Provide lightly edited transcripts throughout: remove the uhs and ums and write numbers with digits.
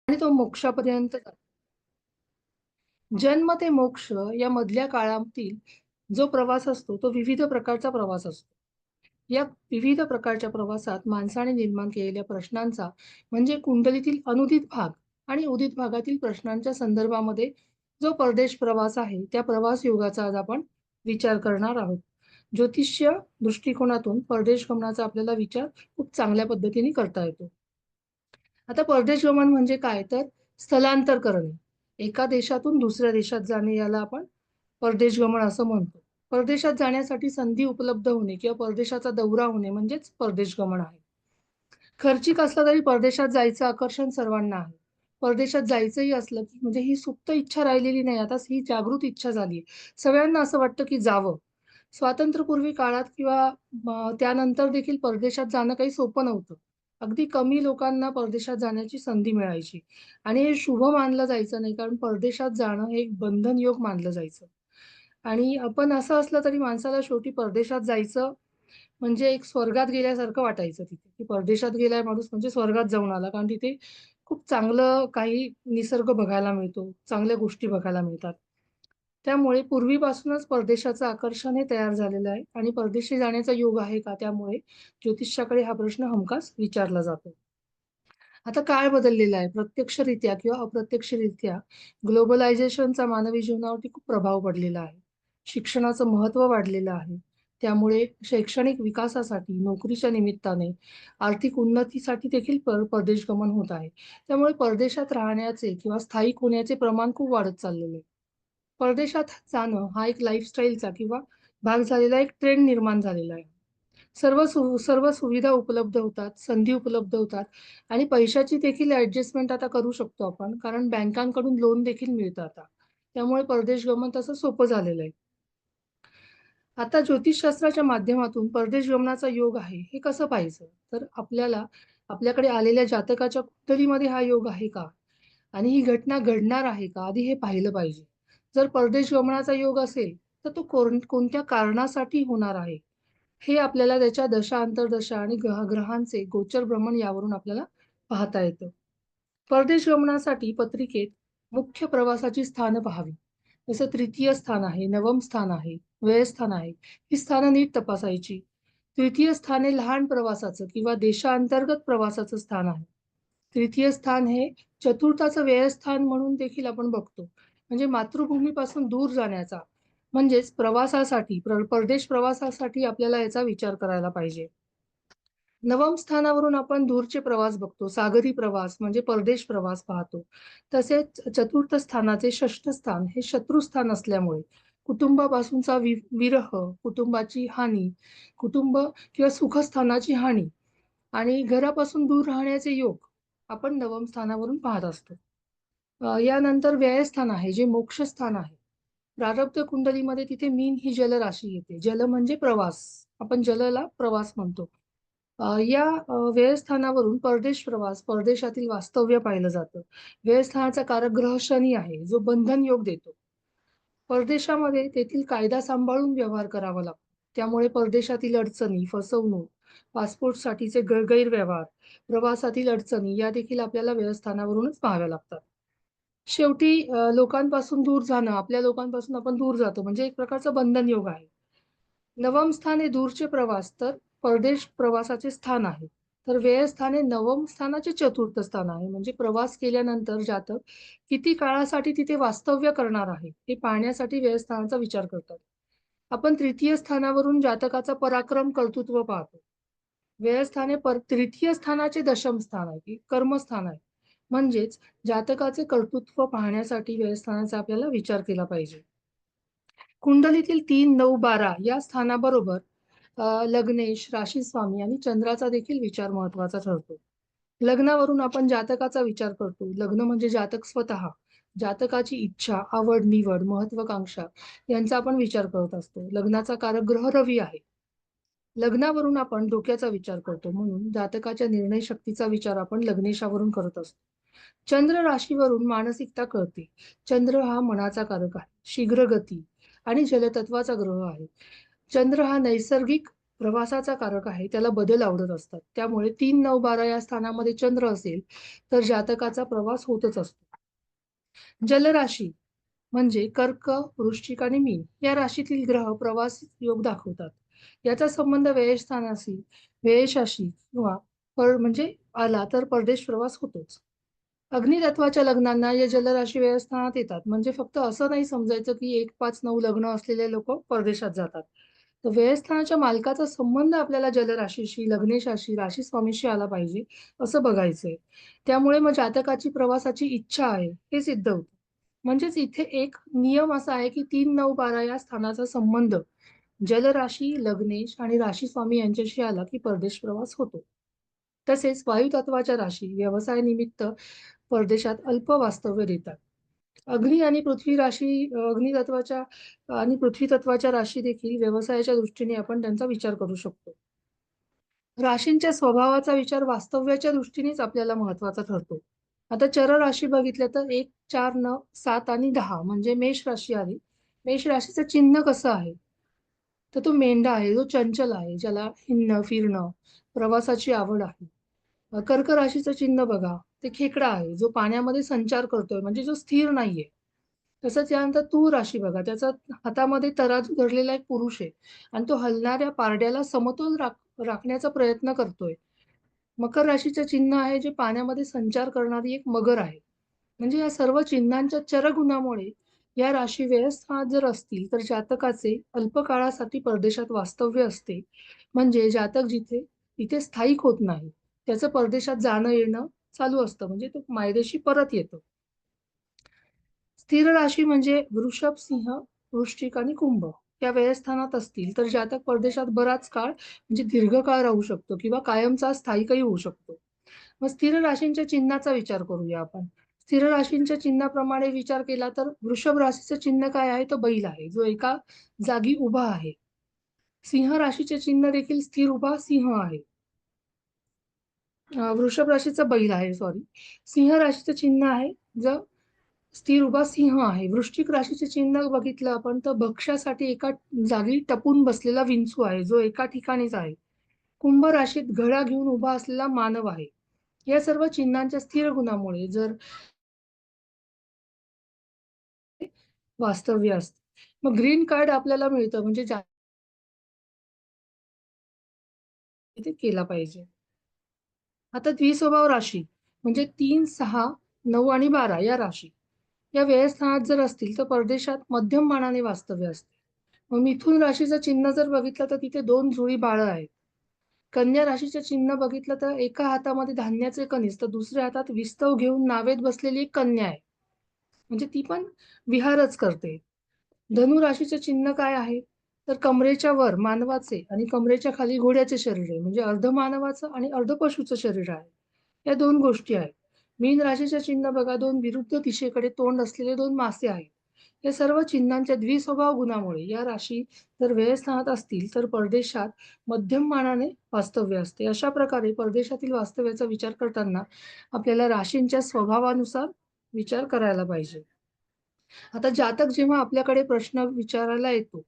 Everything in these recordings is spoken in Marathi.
आणि तो मोक्षापर्यंत जन्म ते मोक्ष या मधल्या काळातील जो प्रवास असतो, तो विविध प्रकारचा प्रवास असतो. या विविध प्रकारच्या प्रवासात माणसाने निर्माण केलेल्या प्रश्नांचा म्हणजे कुंडलीतील अनुदित भाग आणि उदित भागातील प्रश्नांच्या संदर्भामध्ये जो परदेश प्रवास आहे, त्या प्रवास योगाचा आज आपण विचार करणार आहोत. ज्योतिष्य दृष्टिकोनातून परदेश गमनाचा आपल्याला विचार खूप चांगल्या पद्धतीने करता येतो. आता परदेश गमन म्हणजे काय? तर स्थलांतर करणे. एका देशातून दुसऱ्या देशात जाणे याला आपण परदेश गमन असं म्हणतो. परदेशात जाण्यासाठी संधी उपलब्ध होणे किंवा परदेशाचा दौरा होणे म्हणजेच परदेश गमन आहे. खर्चिक असलं तरी परदेशात जायचं आकर्षण सर्वांना आहे. परदेशात जायचंही असलं, की म्हणजे ही सुप्त इच्छा राहिलेली नाही. आता ही जागृत इच्छा झाली आहे. सगळ्यांना असं वाटतं, की जावं. स्वातंत्र्यपूर्वी काळात किंवा त्यानंतर देखील परदेशात जाणं काही सोपं नव्हतं. अगदी कमी लोकांना परदेशात जाण्याची संधी मिळायची आणि हे शुभ मानलं जायचं नाही, कारण परदेशात जाणं हे एक बंधनयोग मानलं जायचं. आणि आपण असं असलं तरी माणसाला शेवटी परदेशात जायचं म्हणजे एक स्वर्गात गेल्यासारखं वाटायचं तिथे, की परदेशात गेलाय माणूस म्हणजे स्वर्गात जाऊन आला. कारण तिथे खूप चांगलं काही निसर्ग बघायला मिळतो, चांगल्या गोष्टी बघायला मिळतात. त्यामुळे पूर्वीपासूनच परदेशाचं आकर्षण हे तयार झालेलं आहे आणि परदेशी जाण्याचा योग आहे का? त्यामुळे ज्योतिषाकडे हा प्रश्न हमखास विचारला जातो. आता काळ बदललेला आहे. प्रत्यक्षरित्या किंवा अप्रत्यक्षरित्या ग्लोबलायझेशनचा मानवी जीवनावरती खूप प्रभाव पडलेला आहे. शिक्षणाचं महत्त्व वाढलेलं आहे. त्यामुळे शैक्षणिक विकासासाठी, नोकरीच्या निमित्ताने, आर्थिक उन्नतीसाठी देखील परदेश गमन होत आहे. त्यामुळे परदेशात राहण्याचे किंवा स्थायिक होण्याचे प्रमाण खूप वाढत चाललेले आहे. परदेशात जाणं हा एक लाईफस्टाईलचा किंवा भाग झालेला एक ट्रेंड निर्माण झालेला आहे. सर्व सुविधा उपलब्ध होतात, संधी उपलब्ध होतात आणि पैशाची देखील ॲडजस्टमेंट आता करू शकतो आपण, कारण बँकांकडून लोन देखील मिळतं आता. त्यामुळे परदेश गमन तसं सोपं झालेलं आहे. आता ज्योतिषशास्त्राच्या माध्यमातून परदेश गमनाचा योग आहे, हे कसं पाहायचं? तर आपल्याकडे आलेल्या जातकाच्या कुंडलीमध्ये हा योग आहे का? आणि ही घटना घडणार आहे का? आधी हे पाहिलं पाहिजे. जर परदेश गमनाचा योग असेल, तर तो कोणत्या कारणासाठी होणार आहे? हे आपल्याला त्याच्या दशा, अंतर्दशा आणि ग्रहांचे गोचर भ्रमण यावरून आपल्याला पाहता येतं. परदेश गमनासाठी पत्रिकेत मुख्य प्रवासाची स्थानं पाहावी. जसं तृतीय स्थान आहे, नवम स्थान आहे, व्ययस्थान आहे. ही स्थानं नीट तपासायची. तृतीय स्थान हे लहान प्रवासाचं किंवा देशांतर्गत प्रवासाचं स्थान आहे. तृतीय स्थान हे चतुर्थाचं व्ययस्थान म्हणून देखील आपण बघतो. म्हणजे मातृभूमीपासून दूर जाण्याचा म्हणजेच प्रवासासाठी परदेश प्रवासासाठी आपल्याला याचा विचार करायला पाहिजे. नवम स्थानावरून आपण दूरचे प्रवास बघतो. सागरी प्रवास म्हणजे परदेश प्रवास पाहतो. तसेच चतुर्थ स्थानाचे षष्ठ स्थान हे शत्रुस्थान असल्यामुळे कुटुंबापासूनचा विरह, कुटुंबाची हानी, कुटुंब किंवा सुखस्थानाची हानी आणि घरापासून दूर राहण्याचे योग आपण नवम स्थानावरून पाहत असतो. यानंतर व्ययस्थान आहे, जे मोक्षस्थान आहे. प्रारब्ध कुंडलीमध्ये तिथे मीन ही जलराशी येते. जल म्हणजे प्रवास. आपण जलला प्रवास म्हणतो. व्ययस्थानावरून परदेश प्रवास, परदेशातील वास्तव्य पाहिलं जातं. व्ययस्थानाचा कारक ग्रह शनी आहे, जो बंधन योग देतो. परदेशामध्ये तेथील कायदा सांभाळून व्यवहार करावा लागतो. त्यामुळे परदेशातील अडचणी, फसवणूक, पासपोर्टसाठीचे गैरव्यवहार, प्रवासातील अडचणी या देखील आपल्याला व्ययस्थानावरूनच पाहाव्या लागतात. शेवटी लोकांपासून दूर जाणं, आपल्या लोकांपासून आपण दूर जातो म्हणजे एक प्रकारचा बंधन योग आहे. नवम स्थान हे दूरचे प्रवास, तर परदेश प्रवासाचे स्थान आहे. तर व्ययस्थान हे नवम स्थानाचे चतुर्थ स्थान आहे. म्हणजे प्रवास केल्यानंतर जातक किती काळासाठी तिथे वास्तव्य करणार आहे, हे पाहण्यासाठी व्ययस्थानाचा विचार करतात. आपण तृतीय स्थानावरून जातकाचा पराक्रम, कर्तृत्व पाहतो. व्ययस्थान हे तृतीय स्थानाचे दशम स्थान आहे, की कर्मस्थान आहे. म्हणजेच जातकाचे कर्तृत्व पाहण्यासाठी व्ययस्थानाचा आपल्याला विचार केला पाहिजे. कुंडलीतील 3, 9, 12 या स्थानाबरोबर लग्नेश, राशीस्वामी आणि चंद्राचा देखील विचार महत्त्वाचा ठरतो. लग्नावरून आपण जातकाचा विचार करतो. लग्न म्हणजे जातक स्वतः. जातकाची इच्छा, आवड, निवड, महत्त्वाकांक्षा यांचा आपण विचार करत असतो. लग्नाचा कारक ग्रह रवी आहे. लग्नावरून आपण डोक्याचा विचार करतो. म्हणून जातकाच्या निर्णय शक्तीचा विचार आपण लग्नेशावरून करत असतो. चंद्र राशीवरून मानसिकता कळते. चंद्र हा मनाचा कारक आहे. शीघ्र गती आणि जलतत्वाचा ग्रह आहे. चंद्र हा नैसर्गिक प्रवासाचा कारक आहे, त्याला बदल आवडत असतात. त्यामुळे 3, 9, 12 या स्थानामध्ये चंद्र असेल, तर जातकाचा प्रवास होतच असतो. जलराशी म्हणजे कर्क, वृश्चिक आणि मीन या राशीतील ग्रह प्रवास योग दाखवतात. याचा संबंध व्ययस्थानाशी, व्ययशाशी किंवा म्हणजे आला तर परदेश प्रवास होतोच. अग्नितत्वाच्या लग्नांना या जलराशी व्यवस्थानात येतात. म्हणजे फक्त असं नाही समजायचं, की 1, 5, 9 लग्न असलेले लोकं परदेशात जातात. तर व्ययस्थानाच्या मालकाचा संबंध आपल्याला जलराशीशी, लग्नेशाशी, राशीस्वामीशी आला पाहिजे, असं बघायचंय. त्यामुळे मग जातकाची प्रवासाची इच्छा आहे, हे सिद्ध होतं. म्हणजेच इथे एक नियम असा आहे, की 3, 9, 12 या स्थानाचा संबंध जलराशी, लग्नेश आणि राशीस्वामी यांच्याशी आला, की परदेश प्रवास होतो. तसेच वायुतत्वाच्या राशी व्यवसायानिमित्त परदेशात अल्प वास्तव्य देतात. अग्नी आणि पृथ्वी राशी अग्नितत्वाच्या आणि पृथ्वी तत्वाच्या राशी देखील व्यवसायाच्या दृष्टीने आपण त्यांचा विचार करू शकतो. राशींच्या स्वभावाचा विचार वास्तव्याच्या दृष्टीनेच आपल्याला महत्त्वाचा ठरतो. आता चर राशी बघितल्या तर 1, 4, 7 आणि 10 म्हणजे मेष राशी आली. मेष राशीचं चिन्ह कसं आहे? तर तो मेंढा आहे, जो चंचल आहे, ज्याला हिंडणं, फिरणं, प्रवासाची आवड आहे. कर्क राशीचं चिन्ह बघा, ते खेकडा आहे, जो पाण्यामध्ये संचार करतोय, म्हणजे जो स्थिर नाहीये. तसंच यानंतर तूळ राशी बघा, त्याचा हातामध्ये तराजू धरलेला एक पुरुष आहे आणि तो हलणाऱ्या पारड्याला समतोल राखण्याचा प्रयत्न करतोय. मकर राशीचं चिन्ह आहे, जे पाण्यामध्ये संचार करणारी एक मगर आहे. म्हणजे या सर्व चिन्हांच्या चरगुणामुळे या राशी व्यवस्थानात जर असतील, तर जातकाचे अल्प काळासाठी परदेशात वास्तव्य असते. म्हणजे जातक तिथे स्थायिक होत नाही. त्याचं परदेशात जाणं-येणं चालू असतं. म्हणजे तो मायदेशी परत येतो. स्थिर राशी म्हणजे वृषभ, सिंह, वृश्चिक आणि कुंभ या व्ययस्थानात असतील, तर जातक परदेशात बराच काळ म्हणजे दीर्घकाळ राहू शकतो किंवा कायमचा स्थायिकही होऊ शकतो. मग स्थिर राशींच्या चिन्हाचा विचार करूया आपण. स्थिर राशींच्या चिन्हाप्रमाणे विचार केला तर वृषभ राशीचं चिन्ह काय आहे? तर बैल आहे, जो एका जागी उभा आहे. सिंह राशीचे चिन्ह देखील स्थिर उभा सिंह आहे. वृषभ राशीचा बैल आहे सॉरी. सिंह राशीचं चिन्ह आहे, जो स्थिर उभा सिंह आहे. वृश्चिक राशीचे चिन्ह बघितलं आपण तर भक्ष्यासाठी एका जागी टपून बसलेला विंचू आहे, जो एका ठिकाणीच आहे. कुंभ राशीत घडा घेऊन उभा असलेला मानव आहे. या सर्व चिन्हांच्या स्थिर गुणामुळे जर वास्तव्य असते. मग ग्रीन कार्ड आपल्याला मिळतं म्हणजे ते केला पाहिजे. आता द्विस्वभाव राशी म्हणजे 3, 6, 9 आणि 12 या राशी. या व्ययस्थानात जर असतील तर परदेशात मध्यम मानाने वास्तव्य असते. मग मिथुन राशीचं चिन्ह जर बघितलं तर तिथे 2 जुळी बाळं आहेत. कन्या राशीचं चिन्ह बघितलं तर एका हातामध्ये धान्याचे कणीस तर दुसऱ्या हातात विस्तव घेऊन नावेत बसलेली एक कन्या आहे. म्हणजे ती पण विहारच करते. धनु राशीचे चिन्ह काय आहे? तर कमरेच्या वर मानवाचे आणि कमरेच्या खाली घोड्याचे शरीर आहे. म्हणजे अर्ध मानवाचं आणि अर्ध पशुचं शरीर आहे. या 2 गोष्टी आहेत. मीन राशीचे चिन्ह बघा 2 विरुद्ध दिशेकडे तोंड असलेले 2 मासे आहेत. या सर्व चिन्हांच्या द्विस्वभाव गुणामुळे या राशी जर व्ययस्थानात असतील, तर परदेशात मध्यम मानाने वास्तव्य असते. अशा प्रकारे परदेशातील वास्तव्याचा विचार करताना आपल्याला राशींच्या स्वभावानुसार विचार करायला पाहिजे. आता जातक जेव्हा आपल्याकडे प्रश्न विचारायला येतो,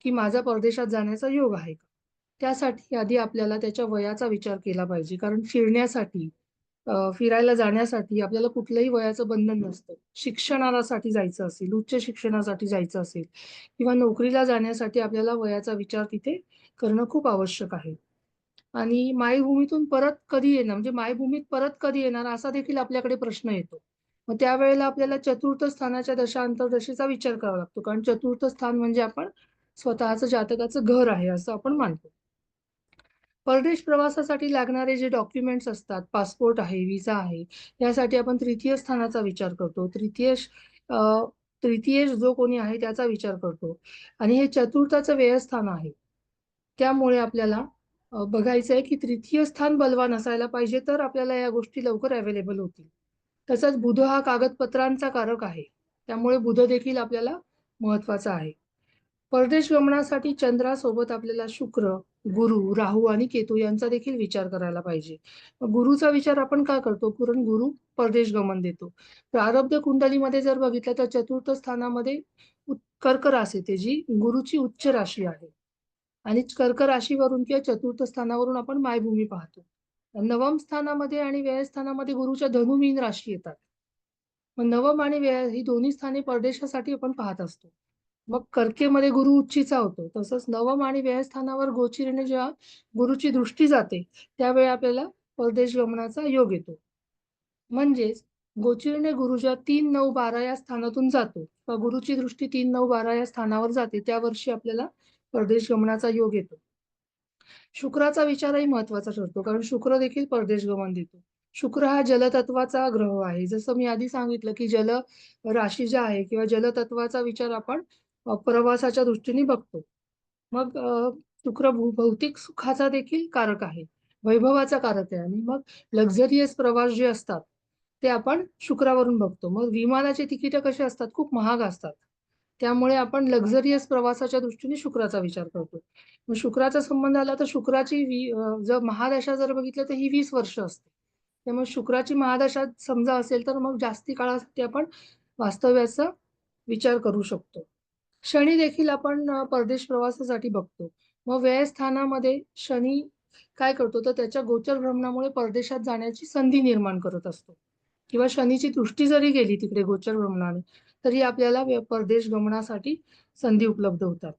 की माझा परदेशात जाण्याचा योग आहे का? त्यासाठी आधी आपल्याला त्याच्या वयाचा विचार केला पाहिजे. कारण फिरण्यासाठी फिरायला जाण्यासाठी आपल्याला कुठल्याही वयाचं बंधन नसतं. शिक्षणासाठी जायचं असेल, उच्च शिक्षणासाठी जायचं असेल किंवा नोकरीला जाण्यासाठी आपल्याला वयाचा विचार तिथे करणं खूप आवश्यक आहे. आणि मायभूमीतून परत कधी येणार, म्हणजे मायभूमीत परत कधी येणार असा देखील आपल्याकडे प्रश्न येतो. मग त्यावेळेला आपल्याला चतुर्थ स्थानाच्या दशा अंतर्दशेचा विचार करावा लागतो. कारण चतुर्थ स्थान म्हणजे आपण स्वतःचं जातकाचं घर आहे असं आपण मानतो. परदेश प्रवासासाठी लागणारे जे डॉक्युमेंट्स असतात, पासपोर्ट आहे, व्हिसा आहे, यासाठी आपण तृतीय स्थानाचा विचार करतो. अ, तृतीयेश जो कोणी आहे त्याचा विचार करतो आणि हे चतुर्थाचं व्ययस्थान आहे. त्यामुळे आपल्याला बघायचं आहे की तृतीय स्थान बलवान असायला पाहिजे, तर आपल्याला या गोष्टी लवकर अवेलेबल होतील. तसंच बुध हा कागदपत्रांचा कारक आहे. त्यामुळे बुध देखील आपल्याला महत्त्वाचा आहे. परदेश गमनासाठी चंद्रासोबत आपल्याला शुक्र, गुरु, राहू आणि केतू यांचा देखील विचार करायला पाहिजे. मग गुरुचा विचार आपण का करतो? कारण गुरु परदेश गमन देतो. प्रारब्ध कुंडलीमध्ये जर बघितलं तर चतुर्थ स्थानामध्ये कर्क रास येते, जी गुरुची उच्च राशी आहे. आणि कर्क राशीवरून किंवा चतुर्थ स्थानावरून आपण मायभूमी पाहतो. नवम स्थानामध्ये आणि व्यय स्थानामध्ये गुरुच्या धनु मीन राशी येतात. मग नवम आणि व्यय ही दोन्ही स्थाने परदेशासाठी आपण पाहत असतो. मग कर्केमध्ये गुरु उच्चीचा होतो. तसंच नवम आणि व्यय स्थानावर गोचरीने जेव्हा गुरुची दृष्टी जाते, त्यावेळी आपल्याला परदेश गमनाचा योग येतो. म्हणजेच गोचरीने गुरुच्या 3, 9, 12 या स्थानातून जातो किंवा गुरुची दृष्टी 3, 9, 12 या स्थानावर जाते, त्या वर्षी आपल्याला परदेश गमनाचा योग येतो. शुक्राचा विचारही महत्त्वाचा ठरतो, कारण शुक्र देखील परदेश गमन देतो. शुक्र हा जलतत्वाचा ग्रह आहे. जसं मी आधी सांगितलं, की जल राशी ज्या आहे किंवा जलतत्वाचा विचार आपण प्रवासाच्या दृष्टीने बघतो. मग शुक्र भौतिक सुखाचा देखील कारक आहे. वैभवाचा कारक आहे आणि मग लक्झरियस प्रवास जे असतात, ते आपण शुक्रावरून बघतो. मग विमानाचे तिकिटं कसे असतात? खूप महाग असतात. त्यामुळे आपण लक्झरियस प्रवासाच्या दृष्टीने शुक्राचा विचार करतो. मग शुक्राचा संबंध आला तर शुक्राची जर महादशा जर बघितलं तर ही 20 वर्ष असते. त्यामुळे शुक्राची महादशा समजा असेल तर मग जास्ती काळासाठी आपण वास्तव्याचा विचार करू शकतो. शनी देखील आपण परदेश प्रवासासाठी बघतो. मग व्ययस्थानामध्ये शनी काय करतो तर त्याच्या गोचर भ्रमणामुळे परदेशात जाण्याची संधी निर्माण करत असतो किंवा शनीची दृष्टी जरी गेली तिकडे गोचर भ्रमणाने, तरी आपल्याला परदेश गमनासाठी संधी उपलब्ध होतात.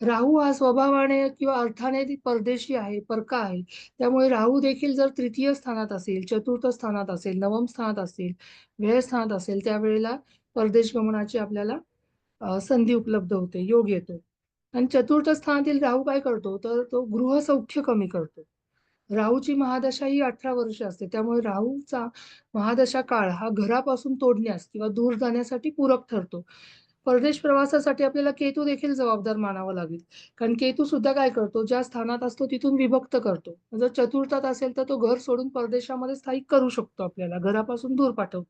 राहू हा स्वभावाने किंवा अर्थाने परदेशी आहे, परका आहे. त्यामुळे राहू देखील जर तृतीय स्थानात असेल, चतुर्थ स्थानात असेल, नवम स्थानात असेल, व्यय स्थानात असेल, त्यावेळेला परदेश गमनाची आपल्याला संधी उपलब्ध होते, योग येतो. आणि चतुर्थ स्थानातील राहू काय करतो, तर तो गृहसौख्य कमी करतो. राहूची महादशा ही 18 वर्ष असते. त्यामुळे राहूचा महादशा काळ हा घरापासून तोडण्यास किंवा दूर जाण्यासाठी पूरक ठरतो. परदेश प्रवासासाठी आपल्याला केतू देखील जबाबदार मानावा लागेल. कारण केतू सुद्धा काय करतो, ज्या स्थानात असतो तिथून विभक्त करतो. जर चतुर्थात असेल तर तो घर सोडून परदेशामध्ये स्थायिक करू शकतो आपल्याला, घरापासून दूर पाठवतो.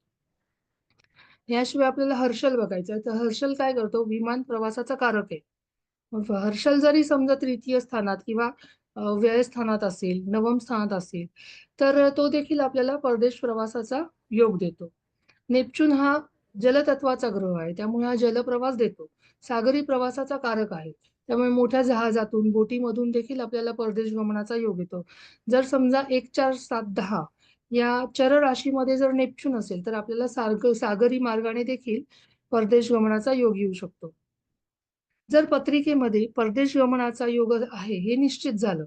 याशिवाय आपल्याला हर्षल बघायचं आहे, तर हर्षल काय करतो, विमान प्रवासाचा कारक आहे. मग हर्षल जरी समजा तृतीय स्थानात किंवा व्यय स्थानात असेल, नवम स्थानात असेल, तर तो देखील आपल्याला परदेश प्रवासाचा योग देतो. नेपच्यून हा जलतत्वाचा ग्रह आहे. त्यामुळे हा जलप्रवास देतो. सागरी प्रवासाचा कारक आहे. त्यामुळे मोठ्या जहाजातून, बोटीमधून देखील आपल्याला परदेश गमनाचा योग येतो. जर समजा 1, 4, 7, 10 या चर राशीमध्ये जर नेपच्यून असेल, तर आपल्याला सागरी मार्गाने देखील परदेश गमनाचा योग येऊ शकतो. जर पत्रिकेमध्ये परदेश गमनाचा योग आहे हे निश्चित झालं,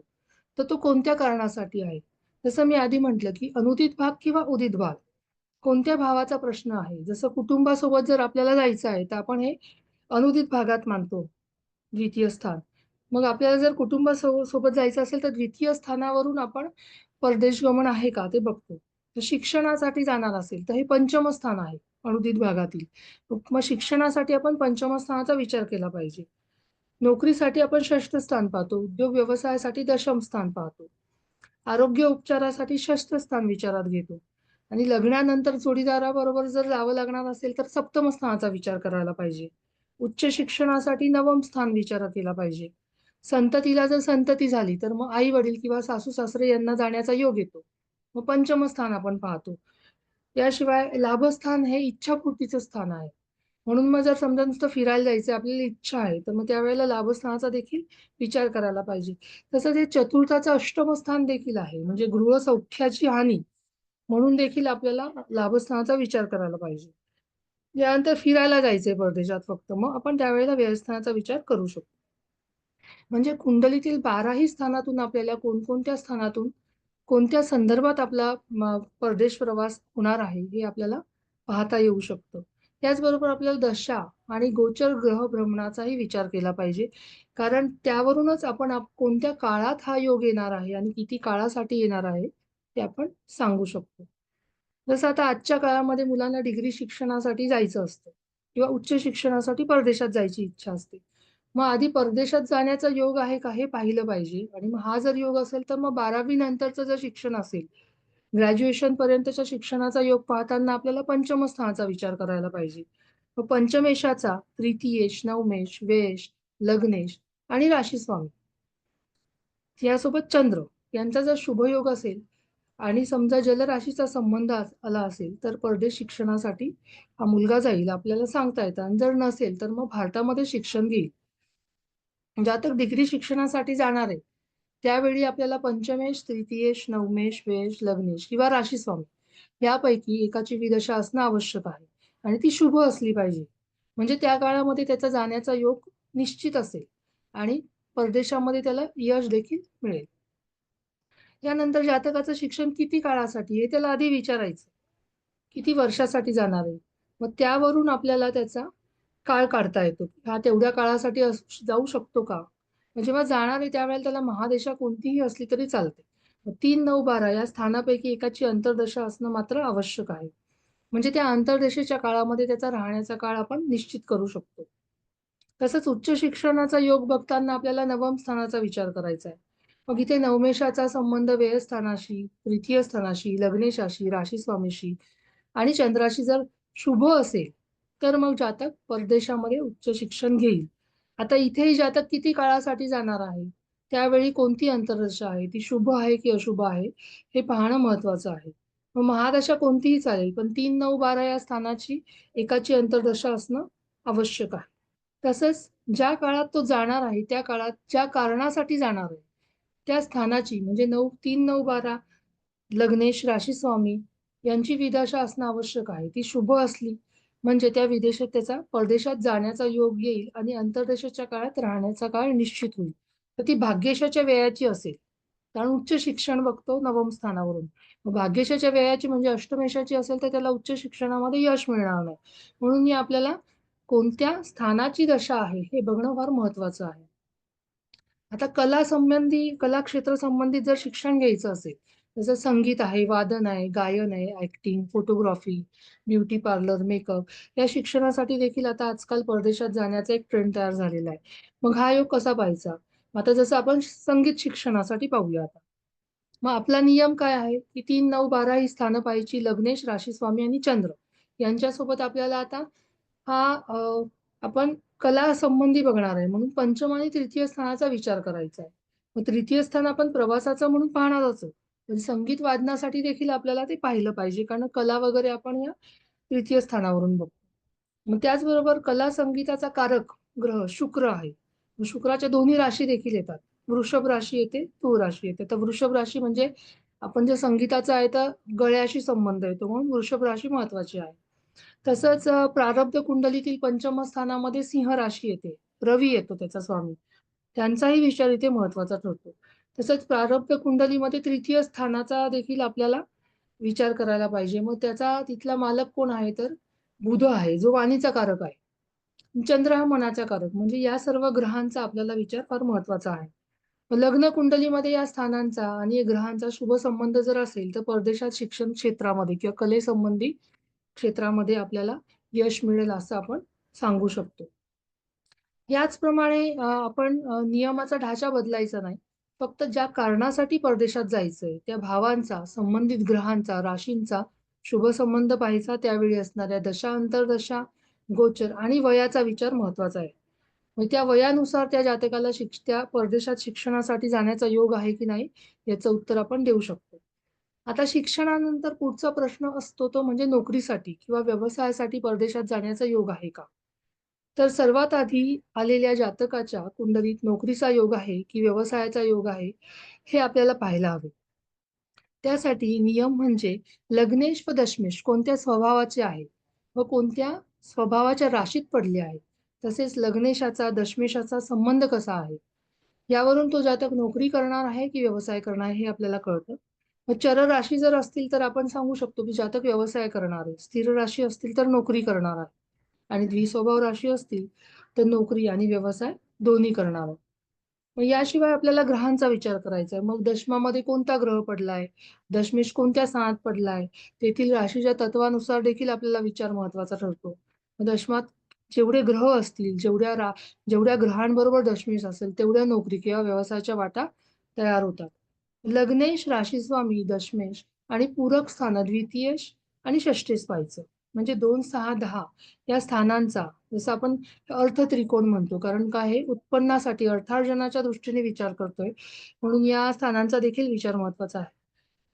तर तो कोणत्या कारणासाठी आहे? जसं मी आधी म्हटलं, की अनुदित भाग किंवा उदित भाग. कोणत्या भावाचा प्रश्न आहे? जसं कुटुंबासोबत जर आपल्याला जायचं आहे, तर आपण हे अनुदित भागात मानतो, द्वितीय स्थान. मग आपल्याला जर सोबत जायचं असेल, तर द्वितीय स्थानावरून आपण परदेश गमन आहे का ते बघतो. तर शिक्षणासाठी जाणार असेल, तर हे पंचम स्थान आहे अनुदित भागातील. मग शिक्षणासाठी आपण पंचम स्थानाचा विचार केला पाहिजे. नोकरीसाठी आपण षष्ठ स्थान पाहतो. उद्योग व्यवसायासाठी दशम स्थान पाहतो. आरोग्य उपचारासाठी षष्ठ स्थान विचारात घेतो आणि लग्नानंतर जोडीदाराबरोबर जर जावं लागणार असेल, तर सप्तम स्थानाचा विचार करायला पाहिजे. उच्च शिक्षणासाठी नवम स्थान विचारात केला पाहिजे. संततीला जर संतती झाली, तर मग आई-वडील किंवा सासू-सासरे यांना जाण्याचा योग येतो. मग पंचम स्थान आपण पाहतो. याशिवाय लाभस्थान हे इच्छापूर्तीचं स्थान आहे. म्हणून मग जर समजा नुसतं फिरायला जायचं आपल्याला इच्छा आहे, तर मग त्यावेळेला लाभस्थानाचा देखील विचार करायला पाहिजे. तसंच हे चतुर्थाचं अष्टम स्थान देखील आहे. म्हणजे गृहसौख्याची हानी म्हणून देखील आपल्याला लाभस्थानाचा विचार करायला पाहिजे. यानंतर फिरायला जायचंय परदेशात फक्त, मग आपण त्यावेळेला व्ययस्थानाचा विचार करू शकतो. म्हणजे कुंडलीतील 12ही स्थानातून आपल्याला कोणकोणत्या स्थानातून, कोणत्या संदर्भात आपला परदेश प्रवास होणार आहे, हे आपल्याला पाहता येऊ शकतं. त्याचबरोबर आपल्याला दशा आणि गोचर ग्रह भ्रमणाचाही विचार केला पाहिजे. कारण त्यावरूनच आपण कोणत्या काळात हा योग येणार आहे आणि किती काळासाठी येणार आहे, ते आपण सांगू शकतो. जसं आता आजच्या काळामध्ये मुलांना डिग्री शिक्षणासाठी जायचं असतं किंवा उच्च शिक्षणासाठी परदेशात जायची इच्छा असते. मग आधी परदेशात जाण्याचा योग आहे का हे पाहिलं पाहिजे आणि मग हा जर योग असेल तर मग 12वी नंतरचं जर शिक्षण असेल, ग्रॅज्युएशन पर्यंतच्या शिक्षणाचा योग पाहताना आपल्याला पंचम स्थानाचा विचार करायला पाहिजे. मग पंचमेशाचा तृतीयेश, नवमेश, व्ययेश, लग्नेश आणि राशीस्वामी यासोबत चंद्र यांचा जर शुभयोग असेल आणि समजा जलराशीचा संबंध आला असेल, तर परदेश शिक्षणासाठी हा मुलगा जाईल आपल्याला सांगता येतं आणि जर नसेल, तर मग भारतामध्ये शिक्षण घेईल. जातक डिग्री शिक्षणासाठी जाणार आहे, त्यावेळी आपल्याला पंचमेश, तृतीयेश, नवमेश, व्ययेश, लग्नेश किंवा राशीस्वामी यापैकी एकाची विदशा असणं आवश्यक आहे आणि ती शुभ असली पाहिजे. म्हणजे त्या काळामध्ये त्याचा जाण्याचा योग निश्चित असेल आणि परदेशामध्ये त्याला यश देखील मिळेल. यानंतर जातकाचं शिक्षण किती काळासाठी हे त्याला आधी विचारायचं. किती वर्षासाठी जाणार आहे? मग त्यावरून आपल्याला त्याचा काळ काढता येतो. हा तेवढ्या काळासाठी जाऊ शकतो का? मग जेव्हा जाणार आहे त्यावेळेला त्याला महादशा कोणतीही असली तरी चालते. मग 3, 9, 12 या स्थानापैकी एकाची अंतर्दशा असणं मात्र आवश्यक आहे. म्हणजे त्या अंतर्दशेच्या काळामध्ये त्याचा राहण्याचा काळ आपण निश्चित करू शकतो. तसंच उच्च शिक्षणाचा योग बघताना आपल्याला नवम स्थानाचा विचार करायचा आहे. मग इथे नवमेषाचा संबंध व्ययस्थानाशी, तृतीय स्थानाशी, लग्नेशाशी, राशीस्वामीशी आणि चंद्राशी जर शुभ असेल, तर मग जातक परदेशामध्ये उच्च शिक्षण घेईल. आता इथेही जातक किती काळासाठी जाणार आहे, त्यावेळी कोणती अंतर्दशा आहे, ती शुभ आहे की अशुभ आहे, हे पाहणं महत्त्वाचं आहे. मग महादशा कोणतीही चालेल, पण 3, 9, 12 या स्थानाची एकाची अंतर्दशा असणं आवश्यक आहे. तसंच ज्या काळात तो जाणार आहे, त्या काळात ज्या कारणासाठी जाणार आहे, त्या स्थानाची म्हणजे 3, 9, 12 लग्नेश, राशीस्वामी यांची विदशा असणं आवश्यक आहे. ती शुभ असली म्हणजे त्या विदेशात त्याचा परदेशात जाण्याचा योग येईल आणि अंतर्देशाच्या काळात राहण्याचा काळ निश्चित होईल. तर ती भाग्येशाच्या व्ययाची असेल. कारण उच्च शिक्षण बघतो नवम स्थानावरून. मग भाग्येशाच्या व्ययाची म्हणजे अष्टमेशाची असेल तर त्याला उच्च शिक्षणामध्ये यश मिळणार नाही. म्हणून आपल्याला कोणत्या स्थानाची दशा आहे हे बघणं फार महत्वाचं आहे. आता कला क्षेत्र संबंधित जर शिक्षण घ्यायचं असेल, जसं संगीत आहे, वादन आहे, गायन आहे, acting, photography, beauty parlour, makeup या शिक्षणासाठी देखील आता आजकाल परदेशात जाण्याचा एक ट्रेंड तयार झालेला आहे. मग हा योग कसा पाहायचा? आता जसं आपण संगीत शिक्षणासाठी पाहूया आता. मग आपला नियम काय आहे, की 3, 9, 12 ही स्थानं पाहायची. लग्नेश, राशीस्वामी आणि चंद्र यांच्यासोबत आपल्याला आता हा आपण कला संबंधी बघणार आहे म्हणून पंचम आणि तृतीय स्थानाचा विचार करायचा आहे. मग तृतीय स्थान आपण प्रवासाचं म्हणून पाहणारच आहोत. पण संगीत वादनासाठी देखील आपल्याला ते पाहिलं पाहिजे कारण कला वगैरे आपण या तृतीय स्थानावरून बघतो. मग त्याचबरोबर कला संगीताचा कारक ग्रह शुक्र आहे. मग शुक्राच्या दोन्ही राशी देखील येतात. वृषभ राशी येते, तुळ राशी येते. तर वृषभ राशी म्हणजे आपण जे संगीताचं आहे तर गळ्याशी संबंध येतो म्हणून वृषभ राशी महत्वाची आहे. तसंच प्रारब्ध कुंडलीतील पंचम स्थानामध्ये सिंह राशी येते. रवी येतो त्याचा स्वामी. त्यांचाही विचार इथे महत्त्वाचा ठरतो. तसंच प्रारब्ध कुंडलीमध्ये तृतीय स्थानाचा देखील आपल्याला विचार करायला पाहिजे. मग त्याचा तिथला मालक कोण आहे तर बुध आहे, जो वाणीचा कारक आहे. चंद्र हा मनाचा कारक. म्हणजे या सर्व ग्रहांचा आपल्याला विचार फार महत्त्वाचा आहे. लग्न कुंडलीमध्ये या स्थानांचा आणि ग्रहांचा शुभ संबंध जर असेल, तर परदेशात शिक्षण क्षेत्रामध्ये किंवा कलेसंबंधी क्षेत्रामध्ये आपल्याला यश मिळेल असं आपण सांगू शकतो. याचप्रमाणे आपण नियमाचा ढाचा बदलायचा नाही. फक्त ज्या कारणासाठी परदेशात जायचंय, त्या भावांचा, संबंधित ग्रहांचा, राशींचा शुभ संबंध पाहायचा, त्यावेळी असणाऱ्या दशा, अंतर्दशा, गोचर आणि वयाचा विचार महत्त्वाचा आहे. मग त्या वयानुसार त्या जातकाला त्या परदेशात शिक्षणासाठी जाण्याचा योग आहे की नाही, याचं उत्तर आपण देऊ शकतो. आता शिक्षणानंतर पुढचा प्रश्न असतो तो म्हणजे नोकरीसाठी किंवा व्यवसायासाठी परदेशात जाण्याचा योग आहे का? तर सर्वात आधी आलेल्या जातकाच्या कुंडलीत नोकरीचा योग आहे की व्यवसायाचा योग आहे, हे आपल्याला पाहायला हवे. त्यासाठी नियम म्हणजे लग्नेश व दशमेश कोणत्या स्वभावाचे आहेत व कोणत्या स्वभावाच्या राशीत पडले आहेत. तसेच लग्नेशाचा, दशमेशाचा संबंध कसा आहे. यावरून तो जातक नोकरी करणार आहे की व्यवसाय करणार आहे हे आपल्याला कळतं. मग चर राशी जर असतील तर आपण सांगू शकतो की जातक व्यवसाय करणार आहे. स्थिर राशी असतील तर नोकरी करणार आहे. आणि द्विस्वभाव राशी असतील तर नोकरी आणि व्यवसाय दोन्ही करणार आहे. मग याशिवाय आपल्याला ग्रहांचा विचार करायचा आहे. मग दशमामध्ये कोणता ग्रह पडलाय? दशमेश कोणत्या स्थानात पडलाय? तेथील राशीच्या तत्वानुसार देखील आपल्याला विचार महत्त्वाचा ठरतो. मग दशमात जेवढे ग्रह असतील, जेवढ्या ग्रहांबरोबर दशमेश असेल, तेवढ्या नोकरी किंवा व्यवसायाच्या वाटा तयार होतात. लग्नेश, राशीस्वामी, दशमेश आणि पूरक स्थानं द्वितीयेश आणि षष्ठेश पाहायचं. म्हणजे 2, 6, 10 या स्थानांचा जसं आपण अर्थ त्रिकोण म्हणतो. कारण काय आहे उत्पन्नासाठी अर्थार्जनाच्या दृष्टीने विचार करतोय. म्हणून या स्थानांचा देखील विचार महत्त्वाचा आहे.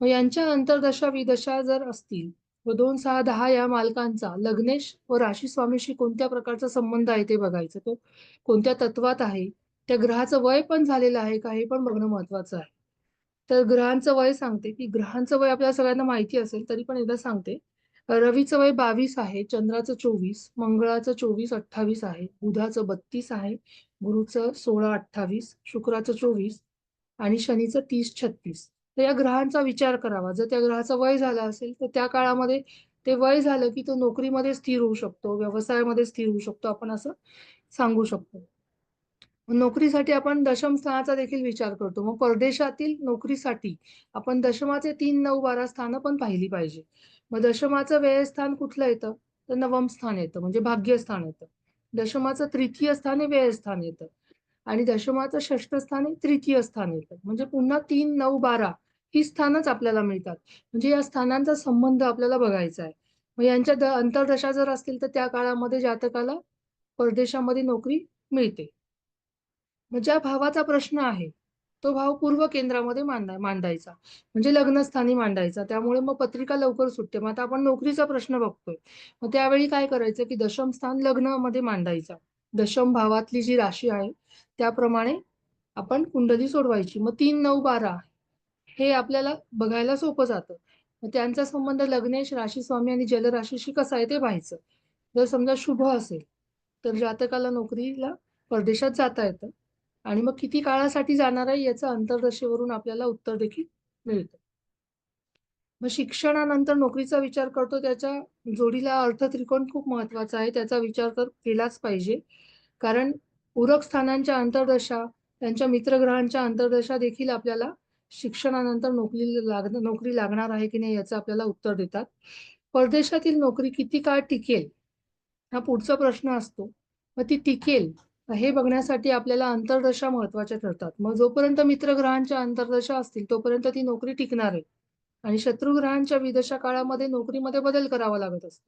मग यांच्या अंतर्दशा, विदशा जर असतील व 2, 6, 10 या मालकांचा लग्नेश व राशी स्वामीशी कोणत्या प्रकारचा संबंध आहे ते बघायचं. तो कोणत्या तत्वात आहे त्या ग्रहाचं वय पण झालेलं आहे का हे पण बघणं महत्वाचं आहे. तर ग्रहांचं वय सांगते, की ग्रहांचं वय आपल्याला सगळ्यांना माहिती असेल, तरी पण एकदा सांगते. रवीचं वय 22 आहे, चंद्राचं 24, मंगळाचं 24-28 आहे, बुधाचं 32 आहे, गुरुचं 16-28, शुक्राचं 24 आणि शनीचं 30-36. तर या ग्रहांचा विचार करावा. जर त्या ग्रहाचं वय झालं असेल, तर त्या काळामध्ये ते वय झालं, की तो नोकरीमध्ये स्थिर होऊ शकतो, व्यवसायामध्ये स्थिर होऊ शकतो. आपण असं सांगू शकतो. नोकरीसाठी आपण दशम स्थानाचा देखील विचार करतो. मग परदेशातील नोकरीसाठी आपण दशमाचे 3, 9, 12 स्थानं पण पाहिली पाहिजे. मग दशमाचं व्ययस्थान कुठलं येतं? तर नवम स्थान येतं, म्हणजे भाग्यस्थान येतं. दशमाचं तृतीय स्थान हे व्ययस्थान येतं आणि दशमाचं षष्ठ स्थान हे तृतीय स्थान येतं. म्हणजे पुन्हा 3, 9, 12 ही स्थानच आपल्याला मिळतात. म्हणजे या स्थानांचा संबंध आपल्याला बघायचा आहे. मग यांच्या अंतर्दशा जर असतील, तर त्या काळामध्ये जातकाला परदेशामध्ये नोकरी मिळते. मग ज्या भावाचा प्रश्न आहे, तो भाव पूर्व केंद्रामध्ये मांडायचा. म्हणजे लग्नस्थानी मांडायचा. त्यामुळे मग पत्रिका लवकर सुटते. मग आता आपण नोकरीचा प्रश्न बघतोय. मग त्यावेळी काय करायचं, की दशम स्थान लग्नामध्ये मांडायचा. दशम भावातली जी राशी आहे, त्याप्रमाणे आपण कुंडली सोडवायची. मग 3, 9, 12 हे आपल्याला बघायला सोपं जातं. मग त्यांचा संबंध लग्नेश, राशीस्वामी आणि जलराशीशी कसा आहे ते पाहायचं. जर समजा शुभ असेल, तर जातकाला नोकरीला परदेशात जाता येतं आणि मग किती काळासाठी जाणार आहे याचं अंतर्दशेवरून आपल्याला उत्तर देखील मिळतं. मग शिक्षणानंतर नोकरीचा विचार करतो त्याच्या जोडीला अर्थत्रिकोण खूप महत्वाचा आहे. त्याचा विचार तर केलाच पाहिजे. कारण पूरक स्थानांच्या अंतर्दशा, त्यांच्या मित्रग्रहांच्या अंतर्दशा देखील आपल्याला शिक्षणानंतर नोकरी लागणार आहे की नाही याचं आपल्याला उत्तर देतात. परदेशातील नोकरी किती काळ टिकेल हा पुढचा प्रश्न असतो. मग ती टिकेल हे बघण्यासाठी आपल्याला अंतर्दशा महत्त्वाच्या ठरतात. मग जोपर्यंत मित्रग्रहांच्या अंतर्दशा असतील तोपर्यंत ती नोकरी टिकणार आहे आणि शत्रुग्रहांच्या विदशा काळामध्ये नोकरीमध्ये बदल करावा लागत असतो.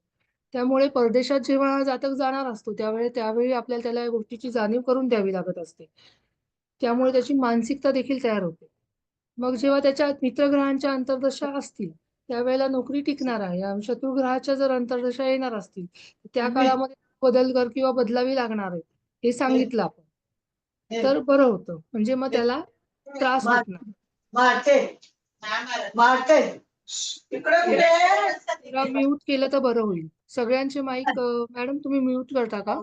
त्यामुळे परदेशात जेव्हा हा जातक जाणार असतो त्यावेळी आपल्याला त्याला या गोष्टीची जाणीव करून द्यावी लागत असते. त्यामुळे त्याची मानसिकता देखील तयार होते. मग जेव्हा त्याच्या मित्रग्रहांच्या अंतर्दशा असतील, त्यावेळेला नोकरी टिकणार आहे. शत्रुग्रहाच्या जर अंतर्दशा येणार असतील, तर त्या काळामध्ये बदल कर किंवा बदलावी लागणार आहे. हे सांगितलं आपण. तर बरं होतं. म्हणजे मग त्याला त्रास होत नाही. मारते मारते इकडे जरा म्यूट केलं तर बरं होईल. सगळ्यांचे माईक मॅडम तुम्ही म्यूट करता का?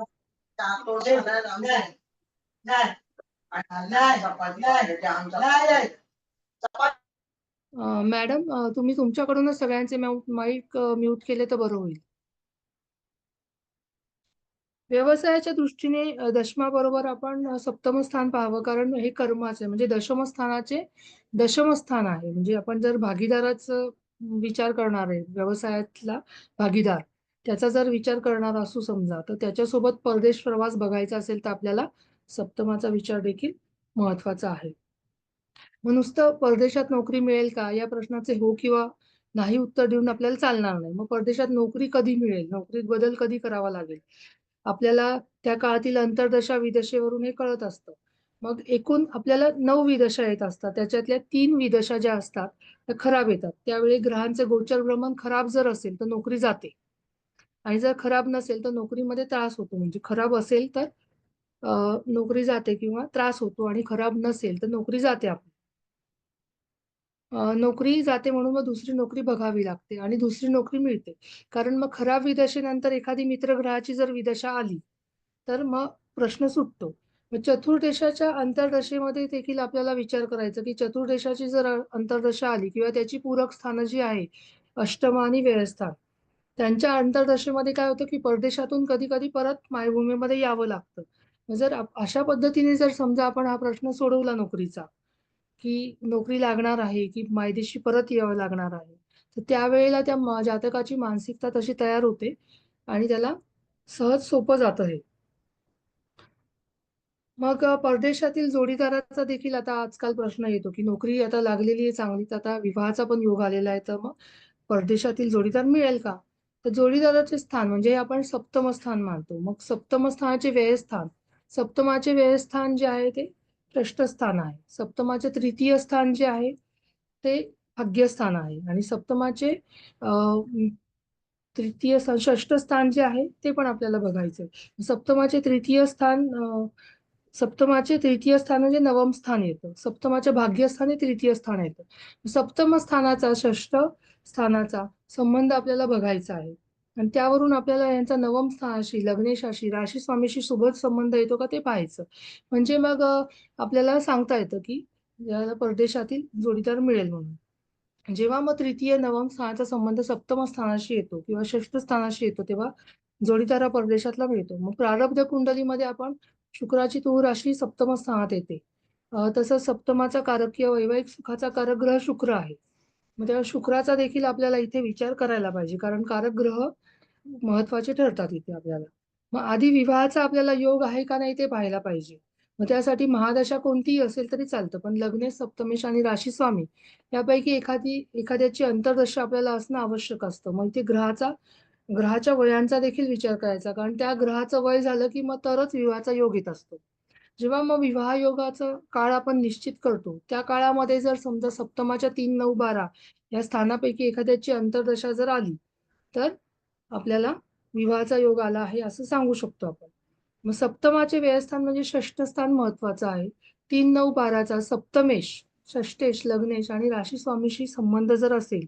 मॅडम तुम्ही तुमच्याकडूनच सगळ्यांचे माईक म्यूट केले तर बरं होईल. व्यवसायाच्या दृष्टीने दशमाबरोबर आपण सप्तम स्थान पाहावं कारण हे कर्माचे म्हणजे दशम स्थानाचे दशम स्थान आहे. म्हणजे आपण जर भागीदाराचा विचार करणार आहे, व्यवसायातला भागीदार, त्याचा जर विचार करणार असू समजा, तर त्याच्यासोबत परदेश प्रवास बघायचा असेल, तर आपल्याला सप्तमाचा विचार देखील महत्त्वाचा आहे. मग नुसतं परदेशात नोकरी मिळेल का? या प्रश्नाचे हो किंवा नाही उत्तर देऊन आपल्याला चालणार नाही. मग परदेशात नोकरी कधी मिळेल? नोकरीत बदल कधी करावा लागेल? आपल्याला त्या काळातील अंतर्दशा, विदशेवरून हे कळत असतं. मग एकूण आपल्याला 9 विदशा येत असतात. त्याच्यातल्या 3 विदशा ज्या असतात, त्या खराब येतात. त्यावेळी ग्रहांचे गोचर भ्रमण खराब जर असेल, तर नोकरी जाते आणि जर खराब नसेल, तर नोकरीमध्ये त्रास होतो. म्हणजे खराब असेल, तर नोकरी जाते किंवा त्रास होतो आणि खराब नसेल, तर नोकरी जाते आपली. नोकरी जाते म्हणून मग दुसरी नोकरी बघावी लागते आणि दुसरी नोकरी मिळते. कारण मग खराब विदशेनंतर एखादी मित्रग्रहाची जर विदशा आली, तर मग प्रश्न सुटतो. मग चतुर्देशाच्या अंतर्दशेमध्ये देखील आपल्याला विचार करायचा, की चतुर्देशाची जर अंतर्दशा आली किंवा त्याची पूरक स्थानं जी आहे, अष्टम आणि व्ययस्थान, त्यांच्या अंतर्दशेमध्ये काय होतं, की परदेशातून कधी-कधी परत मायभूमीमध्ये यावं लागतं. मग जर अशा पद्धतीने जर समजा आपण हा प्रश्न सोडवला नोकरीचा, की नोकरी लागणार आहे, की मायदेशी परत यावं लागणार आहे. तर त्यावेळेला त्या जातकाची मानसिकता तशी तयार होते आणि त्याला सहज सोपं जातं हे. मग परदेशातील जोडीदाराचा देखील आता आजकाल प्रश्न येतो, की नोकरी आता लागलेली आहे चांगली, तर आता विवाहाचा पण योग आलेला आहे, तर मग परदेशातील जोडीदार मिळेल का? तर जोडीदाराचे स्थान म्हणजे आपण सप्तम स्थान मानतो. मग सप्तम स्थानाचे व्ययस्थान, सप्तमाचे व्ययस्थान जे आहे ते षष्ठस्थान आहे. सप्तमाचे तृतीय स्थान जे आहे ते भाग्यस्थान आहे आणि सप्तमाचे तृतीय षष्ठ स्थान जे आहे ते पण आपल्याला बघायचंय. सप्तमाचे तृतीय स्थान सप्तमाचे तृतीय स्थान म्हणजे नवम स्थान येतं. सप्तमाच्या भाग्यस्थानी तृतीय स्थान येतं. सप्तम स्थानाचा षष्ठ स्थानाचा संबंध आपल्याला बघायचा आहे. आणि त्यावरून आपल्याला यांचा नवम स्थानाशी, लग्नेशाशी, राशी स्वामीशी सोबत संबंध येतो का ते पाहायचं. म्हणजे मग आपल्याला सांगता येतं की याला परदेशातील जोडीदार मिळेल म्हणून. जेव्हा मग तृतीय नवम स्थानाचा संबंध सप्तम स्थानाशी येतो किंवा षष्ठ स्थानाशी येतो तेव्हा जोडीदार हा परदेशातला मिळतो. मग प्रारब्ध कुंडलीमध्ये आपण शुक्राची तूळ राशी सप्तम स्थानात येते. तसंच सप्तमाचा कारकीय वैवाहिक सुखाचा कारक ग्रह शुक्र आहे. मग तेव्हा शुक्राचा देखील आपल्याला इथे विचार करायला पाहिजे कारण कारक ग्रह महत्वाचे ठरतात इथे आपल्याला. मग आधी विवाहाचा आपल्याला योग आहे का नाही ते पाहायला पाहिजे. मग त्यासाठी महादशा कोणतीही असेल तरी चालतं. पण लग्नेश, सप्तमेश आणि राशी स्वामी यापैकी एखाद्याची अंतर्दशा आपल्याला असणं आवश्यक असतं. मग इथे ग्रहाच्या वयांचा देखील विचार करायचा. कारण त्या ग्रहाचं वय झालं की मग तरच विवाहाचा योग येत असतो. जेव्हा मग विवाह योगाचा काळ आपण निश्चित करतो, त्या काळामध्ये जर समजा सप्तमाच्या 3, 9, 12 या स्थानापैकी एखाद्याची अंतर्दशा जर आली, तर आपल्याला विवाहाचा योग आला आहे असं सांगू शकतो आपण. मग सप्तमाचे व्ययस्थान म्हणजे षष्ठ स्थान महत्वाचं आहे. 3, 9, 12चा सप्तमेश, षष्ठेश, लग्नेश आणि राशी स्वामीशी संबंध जर असेल,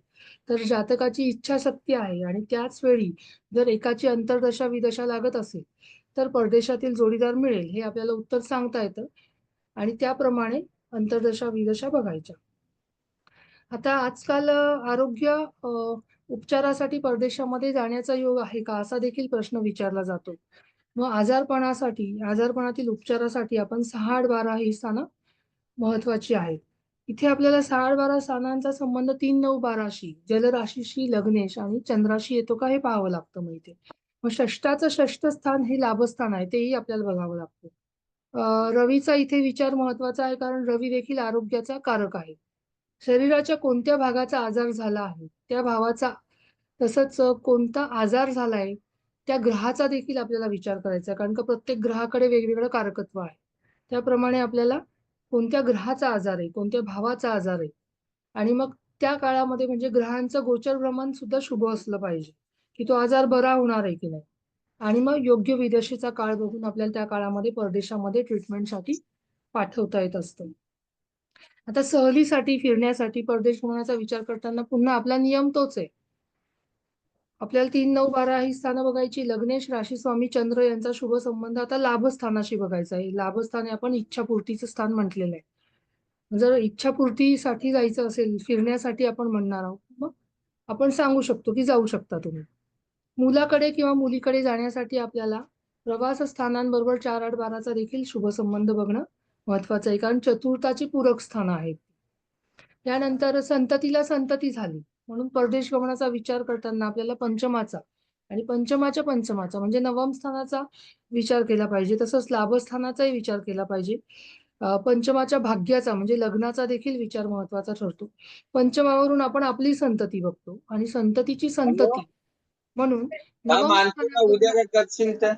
तर जातकाची इच्छाशक्ती आहे आणि त्याच वेळी जर एकाची अंतर्दशा विदशा लागत असेल, तर परदेशातील जोडीदार मिळेल हे आपल्याला उत्तर सांगता येतं आणि त्याप्रमाणे अंतर्दशा विदशा बघायच्या. आता आजकाल आरोग्य उपचारासाठी परदेशामध्ये जाण्याचा योग आहे का? असा देखील प्रश्न विचारला जातो. मग आजारपणातील उपचारासाठी आपण 6, 8, 12 ही स्थानं महत्वाची आहेत. इथे आपल्याला 6, 8, 12 स्थानांचा संबंध 3, 9, 12शी, जलराशीशी, लग्नेश आणि चंद्राशी येतो का हे पाहावं लागतं मग इथे. मग षष्ठाचं षष्ठ स्थान हे लाभस्थान आहे, तेही आपल्याला बघावं लागतं. रवीचा इथे विचार महत्वाचा आहे कारण रवी देखील आरोग्याचा कारक आहे. शरीराच्या कोणत्या भागाचा आजार झाला आहे, त्या भावाचा तसंच कोणता आजार झालाय, त्या ग्रहाचा देखील आपल्याला विचार करायचा आहे. कारण का प्रत्येक ग्रहाकडे वेगवेगळं कारकत्व आहे. त्याप्रमाणे आपल्याला कोणत्या ग्रहाचा आजार आहे, कोणत्या भावाचा आजार आहे आणि मग त्या काळामध्ये म्हणजे ग्रहांचं गोचर भ्रमण सुद्धा शुभ असलं पाहिजे, की तो आजार बरा होणार आहे की नाही. आणि मग योग्य विदेशीचा काळ बघून आपल्याला त्या काळामध्ये परदेशामध्ये ट्रीटमेंटसाठी पाठवता येत असतं. आता सहलीसाठी, फिरण्यासाठी परदेश भ्रमणाचा विचार करताना पुन्हा आपला नियम तोच आहे. आपल्याला 3, 9, 12 ही स्थानं बघायची. लग्नेश, राशीस्वामी, चंद्र यांचा शुभ संबंध आता लाभस्थानाशी बघायचा आहे. लाभस्थान हे आपण इच्छापूर्तीचं स्थान म्हटलेलं आहे. जर इच्छापूर्तीसाठी जायचं असेल, फिरण्यासाठी आपण म्हणणार आहोत, मग आपण सांगू शकतो की जाऊ शकता तुम्ही. मुलाकडे किंवा मुलीकडे जाण्यासाठी आपल्याला प्रवास स्थानांबरोबर 4, 8, 12चा देखील शुभ संबंध बघणं महत्वाचं आहे. कारण चतुर्थाची पूरक स्थानं आहेत. त्यानंतर संततीला संतती झाली. म्हणून परदेश गमनाचा विचार करताना आपल्याला पंचमाचा आणि पंचमाच्या पंचमाचा म्हणजे नवम स्थानाचा विचार केला पाहिजे. तसंच लाभस्थानाचाही विचार केला पाहिजे. पंचमाच्या भाग्याचा म्हणजे लग्नाचा देखील विचार महत्वाचा ठरतो. पंचमावरून आपण आपली संतती बघतो आणि संततीची हॅलो, संतती म्हणून हा नवम मानतो ना, स्थानावरून उद्या काय करशील तर?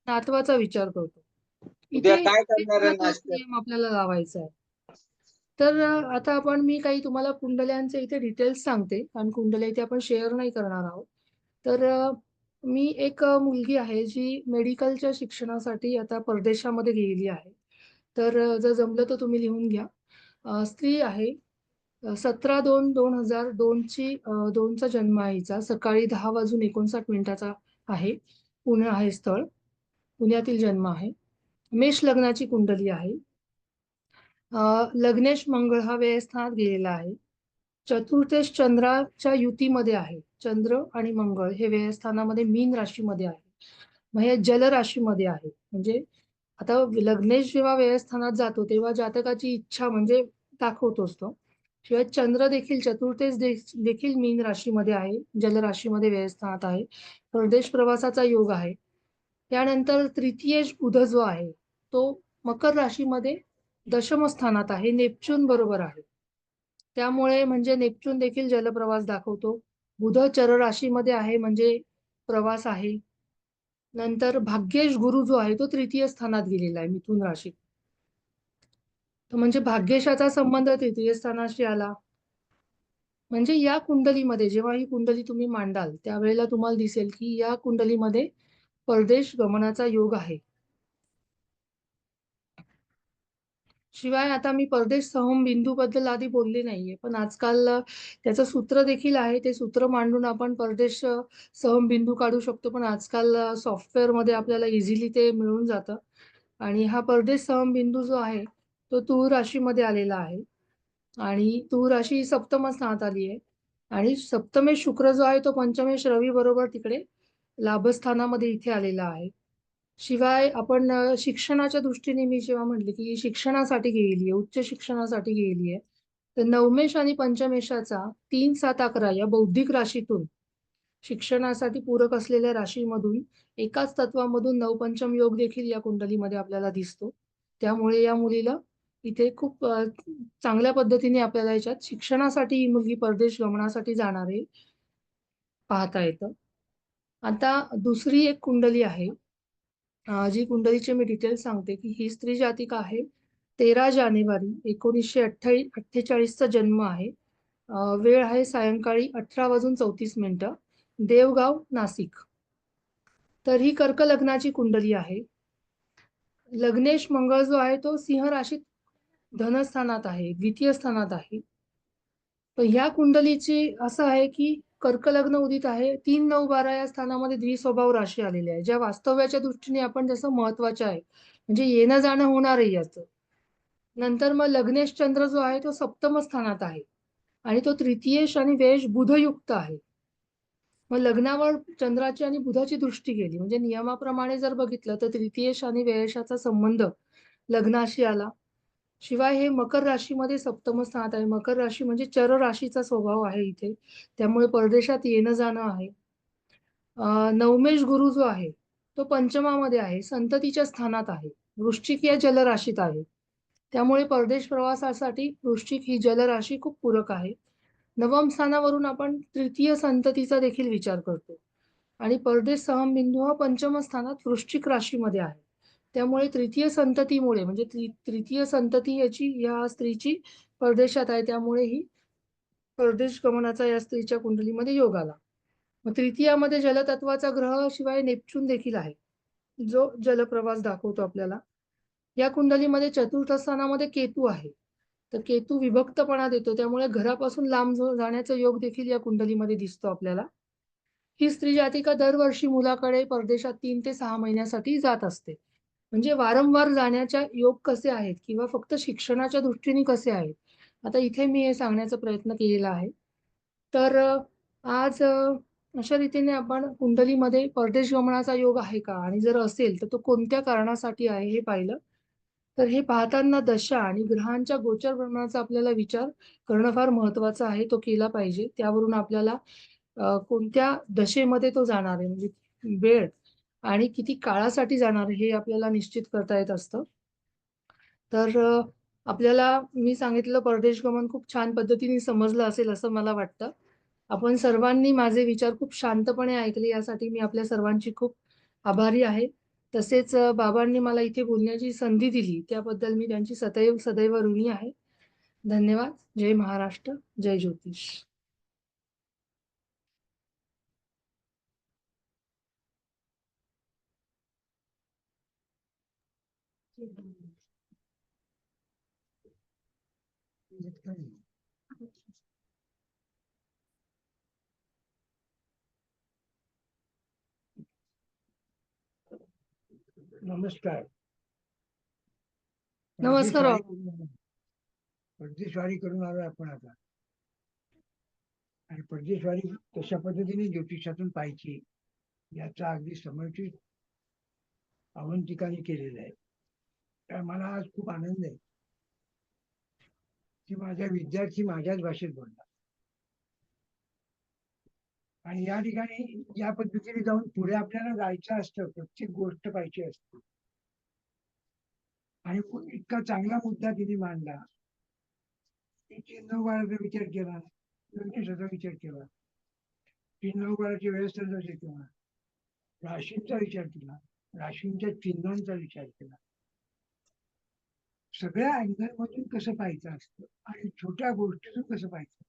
नातवाचा विचार करतो. उद्या इथे काय इथे करणार पुन्हा आहे तोच नाश्त्यात? नियम आपल्याला लावायचा आहे. तर आता मी काही तुम्हाला कुंडल्यांचे इथे डिटेल्स सांगते. कारण कुंडल्या इथे आपण शेअर नाही करणार आहोत. तर मी एक मुलगी आहे जी मेडिकलच्या शिक्षणासाठी आता परदेशामध्ये गेलेली आहे. तर जर जमलं तर तुम्ही लिहून घ्या. स्त्री आहे. 17/2/2002 ची 2 चा जन्म आहे हिचा. सकाळी 10:59 आहे. पुणे आहे स्थळ. पुण्यातील जन्म आहे. मेष लग्नाची कुंडली आहे. लग्नेश मंगळ हा व्ययस्थानात गेलेला आहे. चतुर्थेश चंद्राच्या युतीमध्ये आहे. चंद्र आणि मंगळ हे व्ययस्थानामध्ये मीन राशीमध्ये आहे. मग हे जल राशीमध्ये आहे. म्हणजे आता लग्नेश जेव्हा व्ययस्थानात जातो तेव्हा जातकाची इच्छा म्हणजे दाखवतोच तो. शिवाय चंद्र देखील देखील मीन राशीमध्ये आहे. जल राशीमध्ये व्ययस्थानात आहे. परदेश प्रवासाचा योग आहे. त्यानंतर तृतीयेश बुध जो आहे तो मकर राशीमध्ये दशम स्थानात आहे. नेपच्यून बरोबर आहे. त्यामुळे म्हणजे नेपच्यून देखील जलप्रवास दाखवतो. बुध चर राशीमध्ये आहे म्हणजे प्रवास आहे. नंतर भाग्येश गुरु जो आहे तो तृतीय स्थानात गेलेला आहे मिथुन राशीत. तर म्हणजे भाग्येशाचा संबंध तृतीय स्थानाशी आला. म्हणजे या कुंडलीमध्ये जेव्हा ही कुंडली तुम्ही मांडाल त्यावेळेला तुम्हाला दिसेल की या कुंडलीमध्ये परदेश गमनाचा योग आहे. शिवाय आता मी परदेश सहम बिंदूबद्दल आधी बोलले नाहीये. पण आजकाल त्याचं सूत्र देखील आहे. ते सूत्र मांडून आपण परदेश सहम बिंदू काढू शकतो. पण आजकाल सॉफ्टवेअरमध्ये आपल्याला इझिली ते मिळून जातं. आणि हा परदेश सहम बिंदू जो आहे, तो तूळ राशीमध्ये आलेला आहे. आणि तूळ राशी ही सप्तम स्थानात आली आहे. आणि सप्तमेश शुक्र जो आहे, तो पंचमेश रवी बरोबर तिकडे लाभस्थानामध्ये इथे आलेला आहे. शिवाय आपण शिक्षणाच्या दृष्टीने मी जेव्हा म्हटले, की शिक्षणासाठी गेलेली आहे, उच्च शिक्षणासाठी गेलेली आहे. तर नवमेश आणि पंचमेशाचा 3, 7, 11 या बौद्धिक राशीतून शिक्षणासाठी पूरक असलेल्या राशीमधून एकाच तत्वामधून नवपंचम योग देखील या कुंडलीमध्ये आपल्याला दिसतो. त्यामुळे या मुलीला इथे खूप चांगल्या पद्धतीने आपल्याला याच्यात शिक्षणासाठी ही मुलगी परदेश गमनासाठी जाणार आहे, पाहता येतं. आता दुसरी एक कुंडली आहे. जी कुंडलीचे मी डिटेल्स सांगते, की ही स्त्री जातिका आहे. 13 जानेवारी 1948 चा जन्म आहे. वेळ आहे सायंकाळी 18:34. देवगाव, नाशिक. तर ही कर्क लग्नाची कुंडली आहे. लग्नेश मंगळ जो आहे तो सिंह राशीत धनस्थानात आहे, द्वितीय स्थानात आहे. तर ह्या कुंडलीची असं आहे, की कर्क लग्न उदित आहे. 3, 9, 12 या स्थानामध्ये द्विस्वभाव राशी आलेल्या आहे. ज्या वास्तव्याच्या दृष्टीने आपण जसं महत्त्वाच्या आहे. म्हणजे येणं-जाणं होणार आहे याचं. नंतर मग लग्नेश चंद्र जो आहे तो सप्तम स्थानात आहे आणि तो तृतीयेश आणि व्ययेश बुधयुक्त आहे. मग लग्नावर चंद्राची आणि बुधाची दृष्टी गेली. म्हणजे नियमाप्रमाणे जर बघितलं तर तृतीयेश आणि व्ययेशाचा संबंध लग्नाशी आला. शिवाय हे मकर राशीमध्ये सप्तम स्थानात आहे. मकर राशी म्हणजे चर राशीचा स्वभाव आहे इथे. त्यामुळे परदेशात येणं-जाणं आहे. नवमेश गुरु जो आहे, तो पंचमामध्ये आहे. संततीच्या स्थानात आहे. वृश्चिक या जलराशीत आहे. त्यामुळे परदेश प्रवासासाठी वृश्चिक ही जलराशी खूप पूरक आहे. नवम स्थानावरून आपण तृतीय संततीचा देखील विचार करतो. आणि परदेश सहमबिंदू हा पंचम स्थानात वृश्चिक राशीमध्ये आहे. त्यामुळे तृतीय संततीमुळे म्हणजे तृतीय संतती याची या स्त्रीची परदेशात आहे. त्यामुळे ही परदेश गमनाचा या स्त्रीच्या कुंडलीमध्ये योग आला. मग तृतीयामध्ये जलतत्वाचा ग्रह शिवाय नेपच्यून देखील आहे, जो जलप्रवास दाखवतो आपल्याला. या कुंडलीमध्ये चतुर्थ स्थानामध्ये केतू आहे. तर केतू विभक्तपणा देतो. त्यामुळे घरापासून लांब जाण्याचा योग देखील या कुंडलीमध्ये दिसतो आपल्याला. ही स्त्री जातिका दरवर्षी मुलाकडे परदेशात 3 ते 6 महिन्यासाठी जात असते. म्हणजे वारंवार जाण्याच्या योग कसे आहेत किंवा फक्त शिक्षणाच्या दृष्टीने कसे आहेत. आता इथे मी हे सांगण्याचा प्रयत्न केलेला आहे. तर आज अशा रीतीने आपण कुंडलीमध्ये परदेश गमनाचा योग आहे का? आणि जर असेल तर तो कोणत्या कारणासाठी आहे हे पाहिलं. तर हे पाहताना दशा आणि ग्रहांच्या गोचर प्रमाणाचा आपल्याला विचार करणं फार महत्त्वाचं आहे. तो केला पाहिजे. त्यावरून आपल्याला कोणत्या दशेमध्ये तो जाणार आहे म्हणजे वेळ आणि किती काळासाठी जाणार आहे हे आपल्याला निश्चित करता येत असतं. तर आपल्याला मी सांगितलेलं परदेश गमन खूप छान पद्धतीने समजलं असेल असं मला वाटतं. आपण सर्वांनी माझे विचार खूप शांतपणे ऐकले यासाठी मी आपल्या सर्वांची खूप आभारी आहे. तसेच बाबांनी मला इथे बोलण्याची संधी दिली त्याबद्दल मी त्यांची सदैव सदैव ऋणी आहे. धन्यवाद. जय महाराष्ट्र. जय ज्योतिष. नमस्कार. नमस्कार परदेशवारी बाबा. परदेशवारी करून आलो आपण आता. आणि परदेशवारी कशा पद्धतीने ज्योतिषातून पाहायची याचा अगदी समर्पित अवंतिकाने केलेलं आहे. तर मला आज खूप आनंद आहे की माझा विद्यार्थी माझ्याच भाषेत बोलला. आणि या ठिकाणी या पद्धतीने जाऊन पुढे आपल्याला जायचं असतं, प्रत्येक गोष्ट पाहिजे असते. आणि इतका चांगला मुद्दा तिने मांडला. तिची 9-12चा विचार केला, ज्योतिषाचा विचार केला, 3-9-12ची व्यवस्था जशी केला, राशींचा विचार केला, राशींच्या चिन्हांचा विचार केला. सगळ्या अँगल मधून कसं पाहायचं असतं आणि छोट्या गोष्टीतून कसं पाहायचं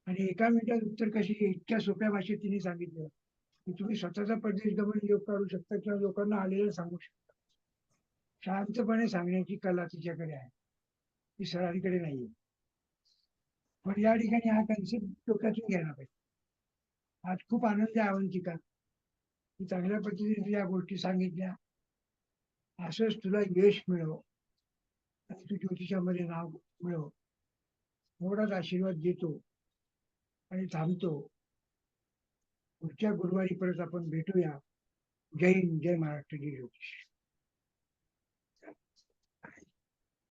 आणि एका मिनिटात उत्तर कशी इतक्या सोप्या भाषेत तिने सांगितलं की तुम्ही स्वतःचा परदेश गमन योग काढू शकता किंवा लोकांना आलेलं सांगू शकता. शांतपणे सांगण्याची कला तिच्याकडे आहे, ती सरांकडे नाहीये. पण या ठिकाणी हा कन्सेप्ट डोक्यातून घ्यायला पाहिजे. आज खूप आनंद आहे अवंतिका, तू चांगल्या पद्धतीने या गोष्टी सांगितल्या. असंच तुला यश मिळव आणि तू ज्योतिषामध्ये नाव मिळव, एवढाच आशीर्वाद देतो आणि थांबतो. पुढच्या गुरुवारी परत आपण भेटूया. जय हिंद, जय महाराष्ट्र, जय ज्योतिष.